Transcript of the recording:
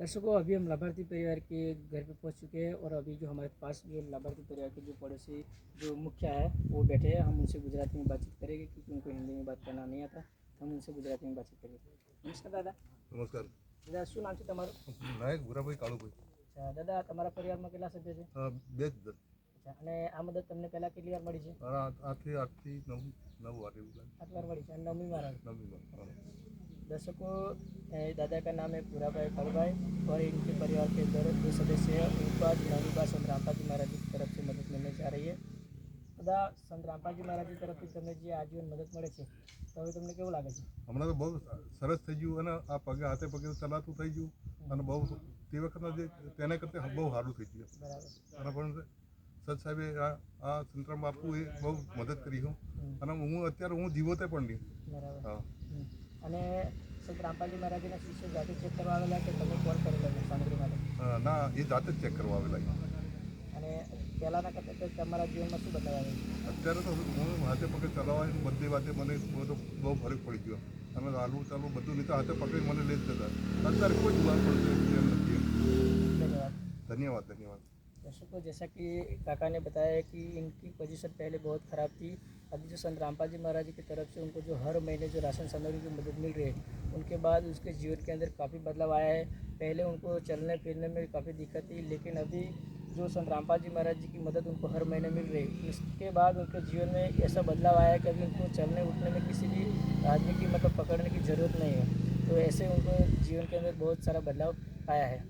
दर्शकों, अभी हम लाभार्थी परिवार के घर पे पहुंच चुके हैं और अभी जो हमारे पास जो लाभार्थी परिवार के जो पड़ोसी जो मुखिया है वो बैठे हैं। हम उनसे गुजराती में बातचीत करेंगे क्योंकि उनको हिंदी में बात करना नहीं आता, तो हम उनसे गुजराती में बातचीत करेंगे। नमस्कार दादा। नमस्कार। दादा શું નામ છે તમારું? નાયક ભૂરાભાઈ કાળુભાઈ। અચ્છા દાદા, તમારા પરિવારમાં કેટલા સભ્ય છે? બે જ દર અચ્છા, અને આ મદદ તમને પહેલા કેટલી વાર મળી છે? આઠથી નવ વાર એવું લાગે। 8 बार मળી છે અને 9મી વાર આવી। નવમી વાર। दर्शकों, दादा का नाम है पूराभाई कालूभाई और इनके परिवार के अंदर 2 सदस्य हैं। उनको आज नवमी बार संत रामपाजी महाराज की तरफ से मदद मिलने जा रही है। दादा, संत रामपाजी महाराज की तरफ से તમને જે આજીવન મદદ મળે છે તો હવે તમને કેવું લાગે છે? હમણાં તો બહુ સરસ થઈ ગયું અને આ પગે હાથે પગે ચલાતું થઈ ગયું અને બહુ તે વખતના જે તેના કરતાં બહુ સારું થઈ ગયું। બરાબર। અને પણ સત સાહેબે આ સંતરામ બાપુ એ બહુ મદદ કરી હું અને હું અત્યારે હું જીવોતે પણ નહીં। બરાબર। હા। અને સંત રામપાજી મહારાજના શિષ્ય જાતે ચેક કરવા આવેલા કે તમે કોલ કરેલો સામગ્રી માટે? ના, એ જાતે જ ચેક કરવા આવેલા। અને પહેલાંના કરતાં તમારા જીવનમાં શું બદલાવ આવ્યો? અત્યારે તો હું હાથે પગે ચલાવવાની બધી વાતે મને બહુ ફરક પડી ગયો અને હાલવું ચાલવું બધું નહીં તો હાથે પકડી મને લઈ જ જતા। અત્યારે કોઈ જ વાત પડતી એમ નથી। धन्यवाद। धन्यवाद धन्यवाद। दर्शकों, जैसा कि काका ने बताया कि इनकी पोजीशन पहले बहुत ख़राब थी। अभी जो संत रामपाजी महाराज की तरफ से उनको जो हर महीने जो राशन सामग्री की मदद मिल रही है, उनके बाद उसके जीवन के अंदर काफ़ी बदलाव आया है। पहले उनको चलने फिरने में काफ़ी दिक्कत थी, लेकिन अभी जो संत रामपाजी महाराज जी की मदद उनको हर महीने मिल रही है। इसके बाद उनके जीवन में ऐसा बदलाव आया है कि अभी उनको चलने उठने में किसी भी आदमी की मतलब पकड़ने की ज़रूरत नहीं है। तो ऐसे उनको जीवन के अंदर बहुत सारा बदलाव आया है।